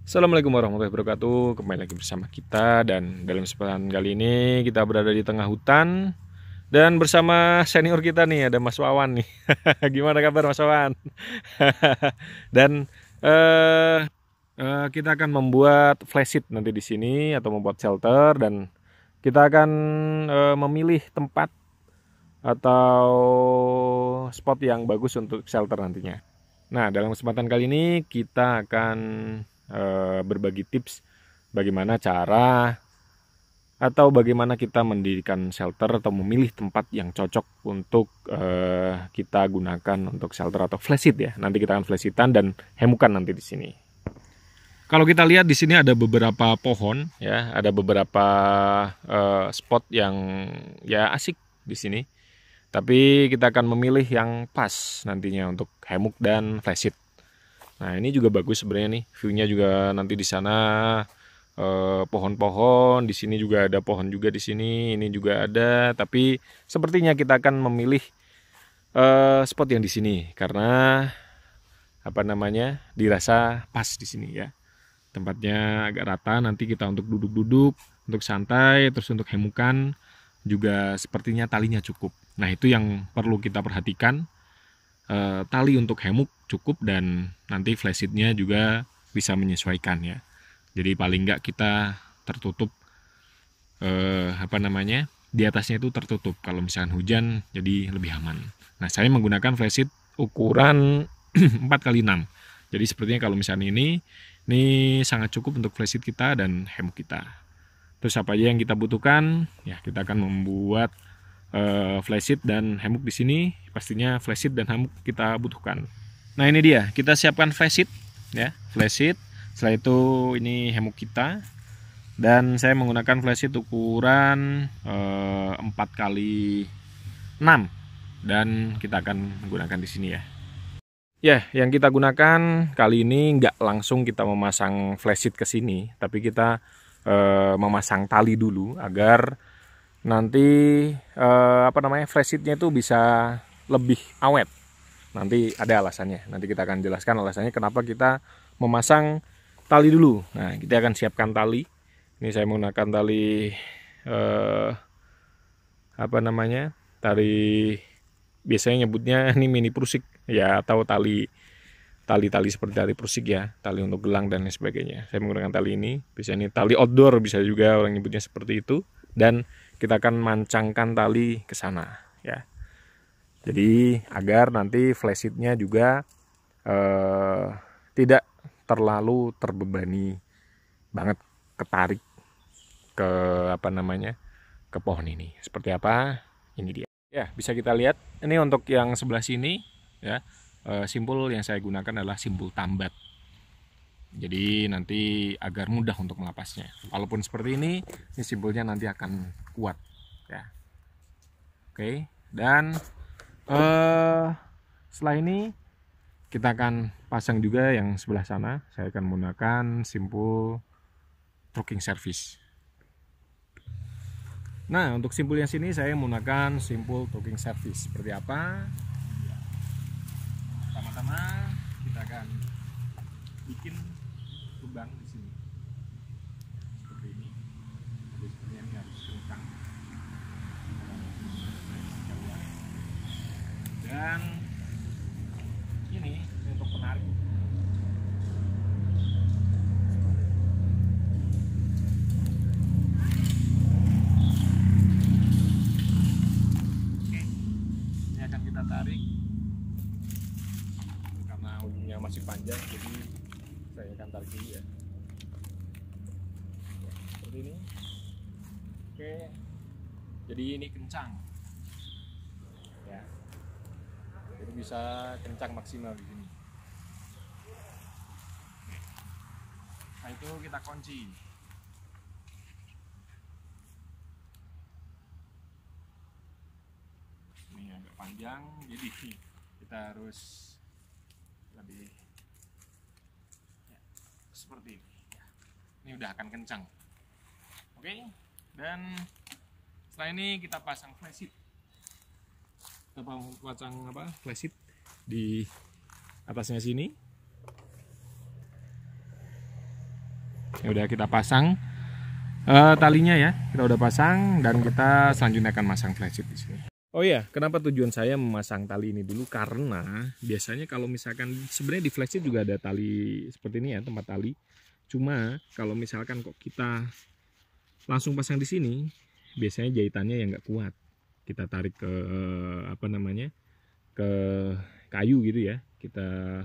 Assalamualaikum warahmatullahi wabarakatuh. Kembali lagi bersama kita, dan dalam kesempatan kali ini kita berada di tengah hutan dan bersama senior kita nih, ada Mas Wawan nih. Gimana kabar Mas Wawan? Dan eh kita akan membuat flysheet nanti di sini atau membuat shelter, dan kita akan memilih tempat atau spot yang bagus untuk shelter nantinya. Nah, dalam kesempatan kali ini kita akan berbagi tips bagaimana cara atau bagaimana kita mendirikan shelter atau memilih tempat yang cocok untuk kita gunakan untuk shelter atau flysheet ya. Nanti kita akan flysheetan dan hemukan nanti di sini. Kalau kita lihat di sini ada beberapa pohon ya, ada beberapa spot yang ya asik di sini. Tapi kita akan memilih yang pas nantinya untuk hemuk dan flysheet. Nah, ini juga bagus sebenarnya nih, view-nya juga nanti di sana pohon-pohon, di sini juga ada pohon juga di sini, ini juga ada. Tapi sepertinya kita akan memilih spot yang di sini karena apa namanya, dirasa pas di sini ya. Tempatnya agak rata, nanti kita untuk duduk-duduk, untuk santai, terus untuk hemukan juga sepertinya talinya cukup. Nah, itu yang perlu kita perhatikan. Tali untuk hemuk cukup, dan nanti flysheetnya juga bisa menyesuaikan ya. Jadi paling enggak kita tertutup di atasnya itu tertutup. Kalau misalkan hujan jadi lebih aman. Nah, saya menggunakan flysheet ukuran 4x6. Jadi sepertinya kalau misalnya ini sangat cukup untuk flysheet kita dan hemuk kita. Terus apa aja yang kita butuhkan? Ya, kita akan membuat flysheet dan hemuk di sini. Pastinya flysheet dan hemuk kita butuhkan. Nah, ini dia, kita siapkan flysheet ya, flysheet. Setelah itu ini hemuk kita, dan saya menggunakan flysheet ukuran 4x6, dan kita akan menggunakan di sini ya. Ya, yang kita gunakan kali ini nggak langsung kita memasang flysheet ke sini, tapi kita memasang tali dulu agar nanti flysheetnya itu bisa lebih awet. Nanti ada alasannya. Nanti kita akan jelaskan alasannya kenapa kita memasang tali dulu. Nah, kita akan siapkan tali. Ini saya menggunakan tali tali biasanya nyebutnya ini mini prusik ya, atau tali seperti tali prusik ya, tali untuk gelang dan lain sebagainya. Saya menggunakan tali ini, bisa ini tali outdoor, bisa juga orang nyebutnya seperti itu, dan kita akan mancangkan tali ke sana ya. Jadi agar nanti flysheetnya juga tidak terlalu terbebani banget ketarik ke ke pohon ini. Seperti apa? Ini dia. Ya, bisa kita lihat. Ini untuk yang sebelah sini ya. Simpul yang saya gunakan adalah simpul tambat. Jadi nanti agar mudah untuk melapasnya. Walaupun seperti ini simpulnya nanti akan kuat ya. Oke, dan setelah ini kita akan pasang juga yang sebelah sana. Saya akan menggunakan simpul trucking service. Nah, untuk simpul yang sini saya menggunakan simpul trucking service. Seperti apa? Pertama-tama kita akan bikin lubang di sini. Seperti ini. Jadi sepertinya ini harus kencang. Dan ini untuk penarik. Oke, ini akan kita tarik. Karena ujungnya masih panjang, jadi saya akan tarik dulu ya. Seperti ini. Oke, jadi ini kencang ya. Jadi bisa kencang maksimal di sini. Nah, itu kita kunci. Ini agak panjang, jadi kita harus lebih ya, seperti ini. Ini udah akan kencang. Oke, dan setelah ini kita pasang flysheet. Kita pasang flysheet di atasnya sini. Ya udah kita pasang talinya ya. Kita udah pasang dan kita selanjutnya akan masang flat sheet di sini. Oh iya, kenapa tujuan saya memasang tali ini dulu? Karena biasanya kalau misalkan sebenarnya di flat sheet juga ada tali seperti ini ya, tempat tali. Cuma kalau misalkan kok kita langsung pasang di sini, biasanya jahitannya yang nggak kuat. Kita tarik ke apa namanya, ke kayu gitu ya. Kita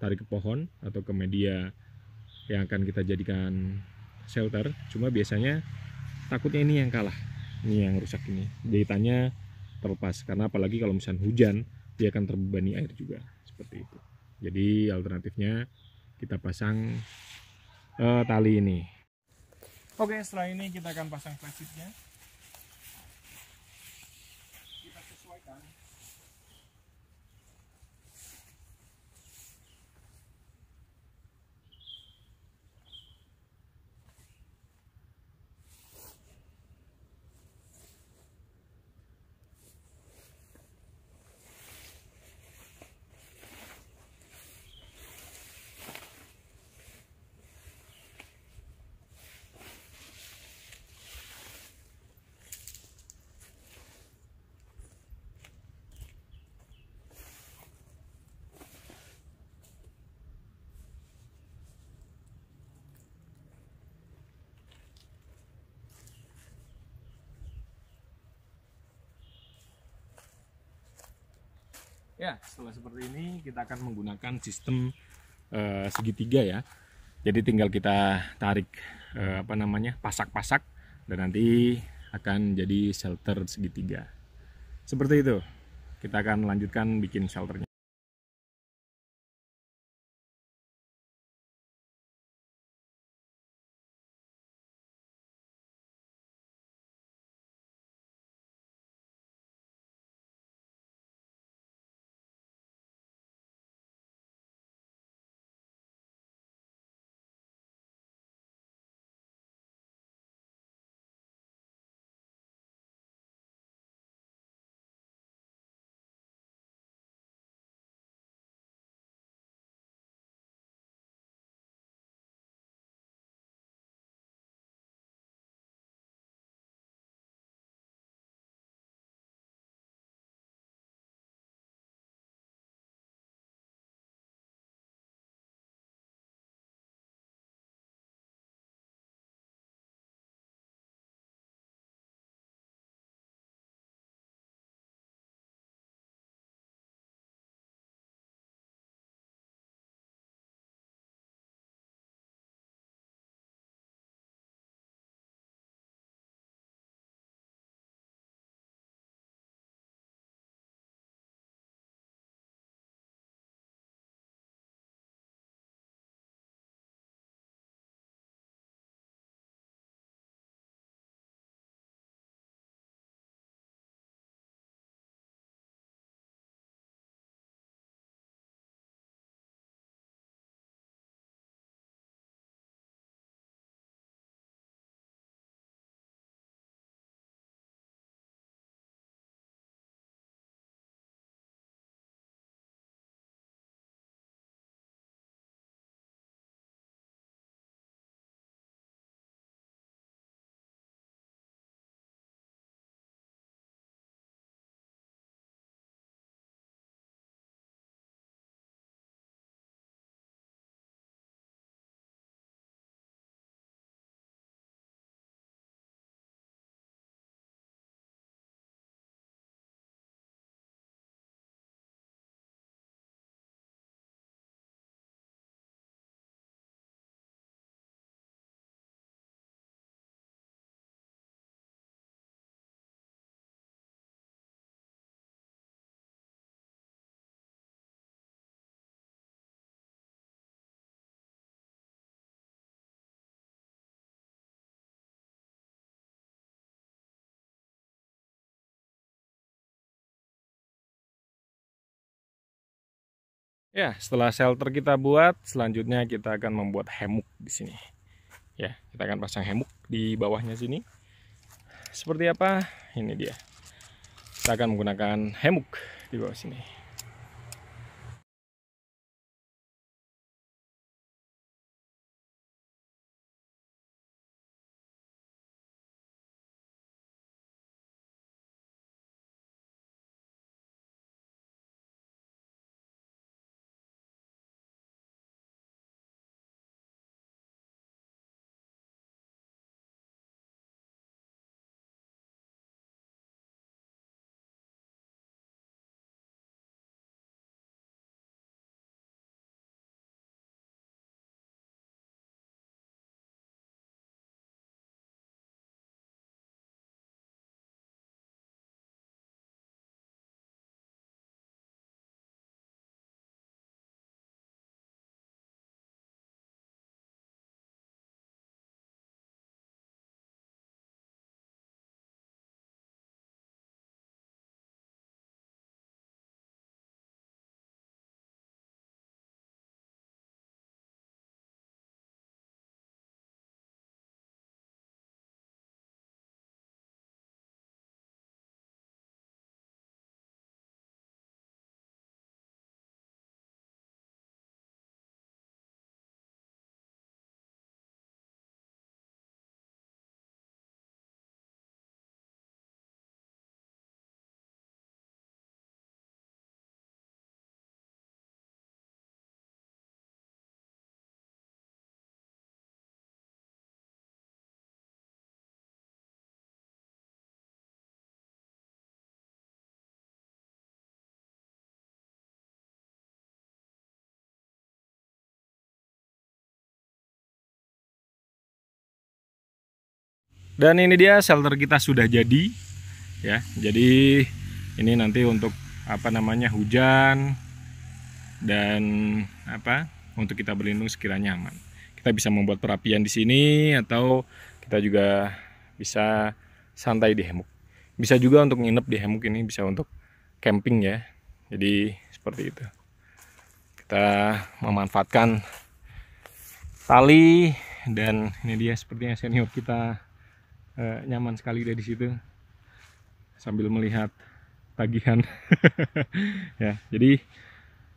tarik ke pohon atau ke media yang akan kita jadikan shelter. Cuma biasanya takutnya ini yang kalah, ini yang rusak ini. Jahitannya terlepas karena apalagi kalau misalnya hujan dia akan terbebani air juga seperti itu. Jadi alternatifnya kita pasang tali ini. Oke, setelah ini kita akan pasang flat sheet-nya. Kita sesuaikan. Ya, setelah seperti ini kita akan menggunakan sistem segitiga ya. Jadi tinggal kita tarik apa namanya, pasak-pasak dan nanti akan jadi shelter segitiga. Seperti itu. Kita akan lanjutkan bikin shelternya. Ya, setelah shelter kita buat, selanjutnya kita akan membuat hammock di sini. Ya, kita akan pasang hammock di bawahnya sini. Seperti apa? Ini dia. Kita akan menggunakan hammock di bawah sini. Dan ini dia shelter kita sudah jadi ya. Jadi ini nanti untuk apa namanya hujan dan apa untuk kita berlindung sekiranya aman. Kita bisa membuat perapian di sini atau kita juga bisa santai di hammock. Bisa juga untuk nginep di hammock ini, bisa untuk camping ya. Jadi seperti itu. Kita memanfaatkan tali dan ini dia sepertinya senior kita nyaman sekali dari situ sambil melihat tagihan. Ya, jadi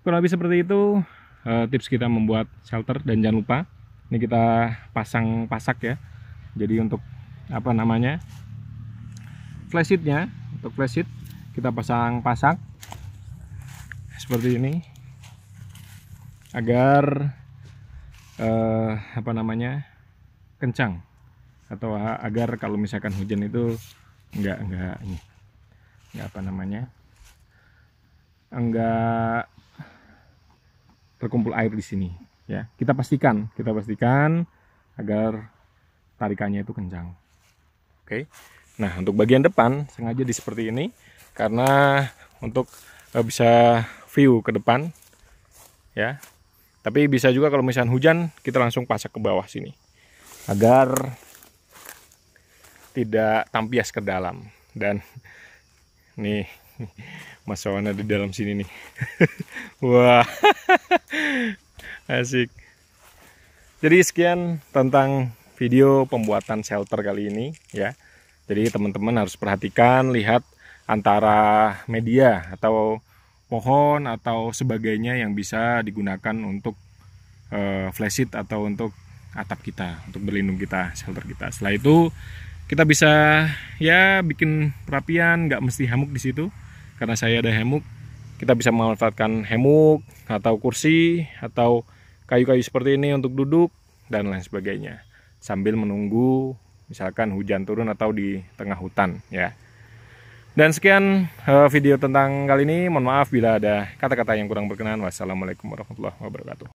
kurang lebih seperti itu tips kita membuat shelter. Dan jangan lupa ini kita pasang pasak ya. Jadi untuk apa namanya flysheetnya, untuk flysheet kita pasang pasak seperti ini agar apa namanya kencang, atau agar kalau misalkan hujan itu enggak apa namanya enggak terkumpul air di sini ya. Kita pastikan agar tarikannya itu kencang. Oke. Nah, untuk bagian depan sengaja di seperti ini karena untuk bisa view ke depan ya. Tapi bisa juga kalau misalnya hujan kita langsung pasak ke bawah sini agar tidak tampias ke dalam. Dan nih Mas Wawan ada di dalam sini nih. Wah, asik. Jadi sekian tentang video pembuatan shelter kali ini ya. Jadi teman-teman harus perhatikan, lihat antara media atau pohon atau sebagainya yang bisa digunakan untuk flysheet atau untuk atap kita, untuk berlindung kita, shelter kita. Setelah itu kita bisa ya bikin perapian, nggak mesti hammock di situ. Karena saya ada hammock, kita bisa memanfaatkan hammock atau kursi atau kayu-kayu seperti ini untuk duduk dan lain sebagainya. Sambil menunggu misalkan hujan turun atau di tengah hutan ya. Dan sekian video tentang kali ini. Mohon maaf bila ada kata-kata yang kurang berkenan. Wassalamualaikum warahmatullahi wabarakatuh.